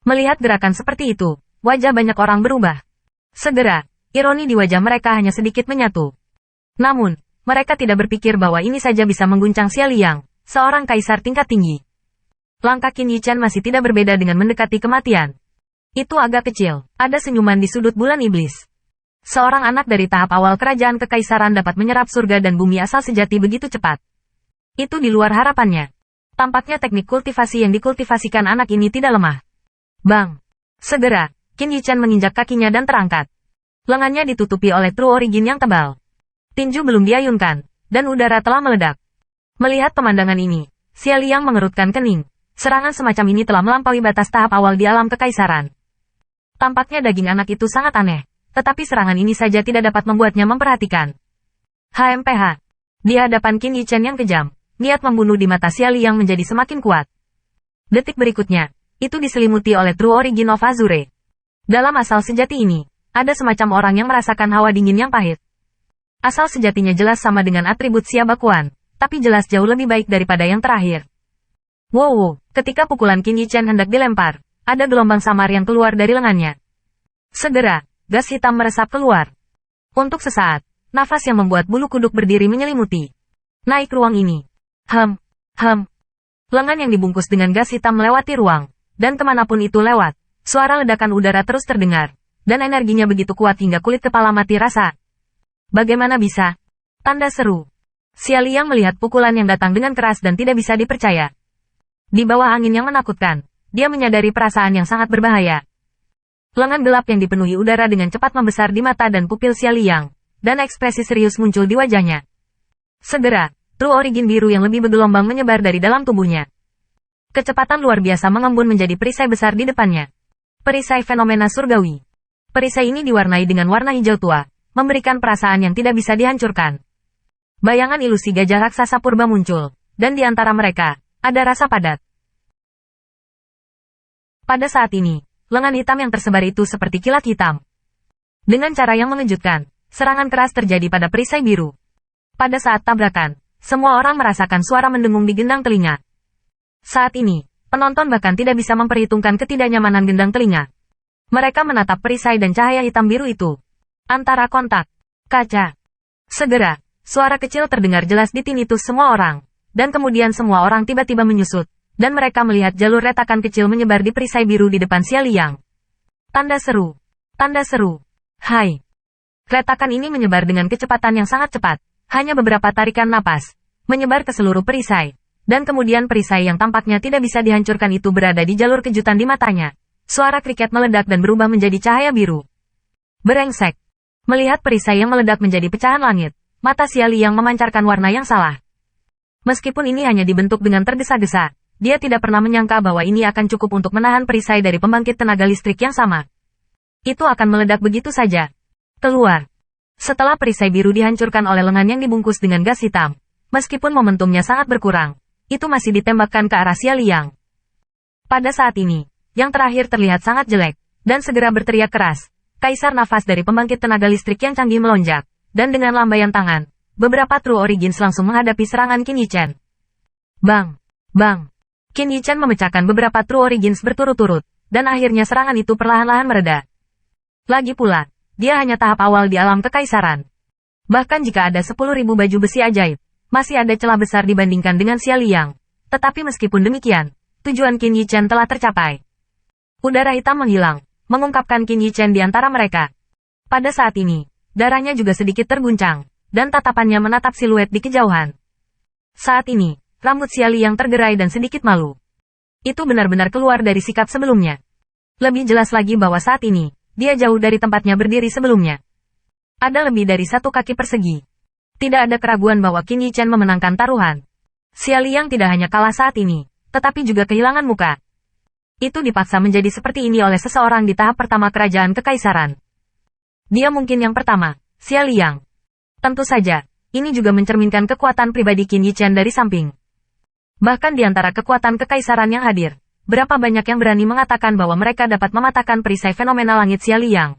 Melihat gerakan seperti itu, wajah banyak orang berubah. Segera, ironi di wajah mereka hanya sedikit menyatu. Namun, mereka tidak berpikir bahwa ini saja bisa mengguncang Xia Liang, seorang kaisar tingkat tinggi. Langkah Qin Yichan masih tidak berbeda dengan mendekati kematian. Itu agak kecil, ada senyuman di sudut bulan iblis. Seorang anak dari tahap awal kerajaan kekaisaran dapat menyerap surga dan bumi asal sejati begitu cepat. Itu di luar harapannya. Tampaknya teknik kultivasi yang dikultivasikan anak ini tidak lemah. Bang! Segera, Qin Yichan menginjak kakinya dan terangkat. Lengannya ditutupi oleh True Origin yang tebal. Tinju belum diayunkan, dan udara telah meledak. Melihat pemandangan ini, Xia Liang mengerutkan kening. Serangan semacam ini telah melampaui batas tahap awal di alam kekaisaran. Tampaknya daging anak itu sangat aneh. Tetapi serangan ini saja tidak dapat membuatnya memperhatikan. HMPH. Di hadapan Qin Yichan yang kejam, niat membunuh di mata Xia Liang menjadi semakin kuat. Detik berikutnya, itu diselimuti oleh True Origin of Azure. Dalam asal sejati ini, ada semacam orang yang merasakan hawa dingin yang pahit. Asal sejatinya jelas sama dengan atribut Xia Bakuan, tapi jelas jauh lebih baik daripada yang terakhir. Wow, ketika pukulan Qin Yichan hendak dilempar, ada gelombang samar yang keluar dari lengannya. Segera, gas hitam meresap keluar. Untuk sesaat, nafas yang membuat bulu kuduk berdiri menyelimuti. Naik ruang ini. Lengan yang dibungkus dengan gas hitam melewati ruang, dan kemanapun itu lewat, suara ledakan udara terus terdengar, dan energinya begitu kuat hingga kulit kepala mati rasa. Bagaimana bisa? Tanda seru. Xia Liang melihat pukulan yang datang dengan keras dan tidak bisa dipercaya. Di bawah angin yang menakutkan, dia menyadari perasaan yang sangat berbahaya. Lengan gelap yang dipenuhi udara dengan cepat membesar di mata dan pupil Xia Liang, dan ekspresi serius muncul di wajahnya. Segera, True Origin biru yang lebih bergelombang menyebar dari dalam tubuhnya. Kecepatan luar biasa mengembun menjadi perisai besar di depannya. Perisai fenomena surgawi. Perisai ini diwarnai dengan warna hijau tua, memberikan perasaan yang tidak bisa dihancurkan. Bayangan ilusi gajah raksasa purba muncul, dan di antara mereka, ada rasa padat. Pada saat ini, lengan hitam yang tersebar itu seperti kilat hitam. Dengan cara yang mengejutkan, serangan keras terjadi pada perisai biru. Pada saat tabrakan, semua orang merasakan suara mendengung di gendang telinga. Saat ini, penonton bahkan tidak bisa memperhitungkan ketidaknyamanan gendang telinga. Mereka menatap perisai dan cahaya hitam biru itu. Antara kontak, kaca. Segera, suara kecil terdengar jelas di tinnitus semua orang. Dan kemudian semua orang tiba-tiba menyusut. Dan mereka melihat jalur retakan kecil menyebar di perisai biru di depan Xia Liang. Tanda seru. Tanda seru. Hai. Retakan ini menyebar dengan kecepatan yang sangat cepat. Hanya beberapa tarikan napas. Menyebar ke seluruh perisai. Dan kemudian perisai yang tampaknya tidak bisa dihancurkan itu berada di jalur kejutan di matanya. Suara kriket meledak dan berubah menjadi cahaya biru. Berengsek. Melihat perisai yang meledak menjadi pecahan langit. Mata Xia Liang memancarkan warna yang salah. Meskipun ini hanya dibentuk dengan tergesa-gesa. Dia tidak pernah menyangka bahwa ini akan cukup untuk menahan perisai dari pembangkit tenaga listrik yang sama. Itu akan meledak begitu saja. Keluar. Setelah perisai biru dihancurkan oleh lengan yang dibungkus dengan gas hitam, meskipun momentumnya sangat berkurang, itu masih ditembakkan ke arah Xia Liang. Pada saat ini, yang terakhir terlihat sangat jelek, dan segera berteriak keras. Kaisar nafas dari pembangkit tenaga listrik yang canggih melonjak, dan dengan lambaian tangan, beberapa True Origins langsung menghadapi serangan Qin Yichan. Bang! Bang! Qin Yichan memecahkan beberapa True Origins berturut-turut, dan akhirnya serangan itu perlahan-lahan mereda. Lagi pula, dia hanya tahap awal di alam kekaisaran. Bahkan jika ada 10.000 baju besi ajaib, masih ada celah besar dibandingkan dengan Xia Liang. Tetapi meskipun demikian, tujuan Qin Yichan telah tercapai. Udara hitam menghilang, mengungkapkan Qin Yichan di antara mereka. Pada saat ini, darahnya juga sedikit terguncang, dan tatapannya menatap siluet di kejauhan. Saat ini, rambut Xia Liang tergerai dan sedikit malu. Itu benar-benar keluar dari sikap sebelumnya. Lebih jelas lagi bahwa saat ini, dia jauh dari tempatnya berdiri sebelumnya. Ada lebih dari 1 kaki persegi. Tidak ada keraguan bahwa Qin Yichan memenangkan taruhan. Xia Liang tidak hanya kalah saat ini, tetapi juga kehilangan muka. Itu dipaksa menjadi seperti ini oleh seseorang di tahap pertama kerajaan kekaisaran. Dia mungkin yang pertama, Xia Liang. Tentu saja, ini juga mencerminkan kekuatan pribadi Qin Yichan dari samping. Bahkan di antara kekuatan kekaisaran yang hadir, berapa banyak yang berani mengatakan bahwa mereka dapat mematahkan perisai fenomena langit Xia Liang.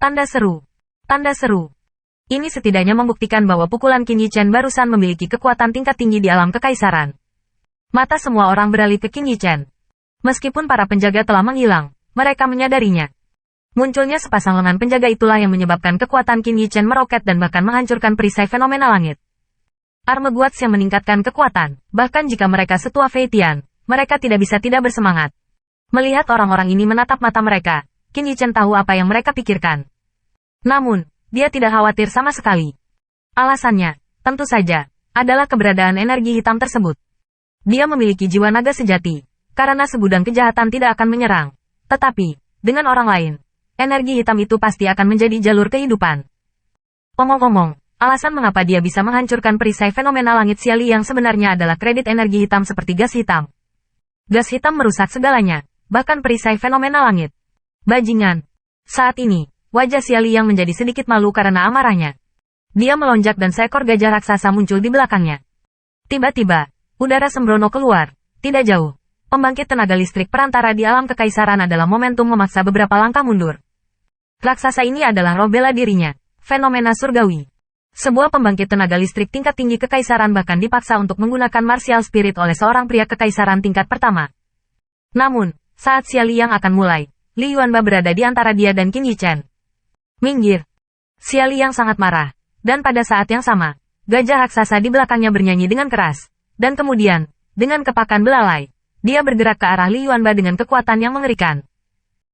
Tanda seru. Tanda seru. Ini setidaknya membuktikan bahwa pukulan Qin Yichan barusan memiliki kekuatan tingkat tinggi di alam kekaisaran. Mata semua orang beralih ke Qin Yichan. Meskipun para penjaga telah menghilang, mereka menyadarinya. Munculnya sepasang lengan penjaga itulah yang menyebabkan kekuatan Qin Yichen meroket dan bahkan menghancurkan perisai fenomena langit. Arme Guards yang meningkatkan kekuatan, bahkan jika mereka setua Fei Tian, mereka tidak bisa tidak bersemangat. Melihat orang-orang ini menatap mata mereka, Qin Yichen tahu apa yang mereka pikirkan. Namun, dia tidak khawatir sama sekali. Alasannya, tentu saja, adalah keberadaan energi hitam tersebut. Dia memiliki jiwa naga sejati, karena segudang kejahatan tidak akan menyerang. Tetapi, dengan orang lain, energi hitam itu pasti akan menjadi jalur kehidupan. Omong-omong, alasan mengapa dia bisa menghancurkan perisai fenomena langit Xia Li yang sebenarnya adalah kredit energi hitam seperti gas hitam. Gas hitam merusak segalanya, bahkan perisai fenomena langit. Bajingan. Saat ini, wajah Xia Li yang menjadi sedikit malu karena amarahnya. Dia melonjak dan seekor gajah raksasa muncul di belakangnya. Tiba-tiba, udara sembrono keluar, tidak jauh. Pembangkit tenaga listrik perantara di alam kekaisaran adalah momentum memaksa beberapa langkah mundur. Raksasa ini adalah roh bela dirinya, fenomena surgawi. Sebuah pembangkit tenaga listrik tingkat tinggi kekaisaran bahkan dipaksa untuk menggunakan martial spirit oleh seorang pria kekaisaran tingkat pertama. Namun, saat Xia Li yang akan mulai, Li Yuanba berada di antara dia dan Qin Yichen. Minggir. Xia Li yang sangat marah, dan pada saat yang sama, gajah raksasa di belakangnya bernyanyi dengan keras, dan kemudian, dengan kepakan belalai, dia bergerak ke arah Li Yuanba dengan kekuatan yang mengerikan.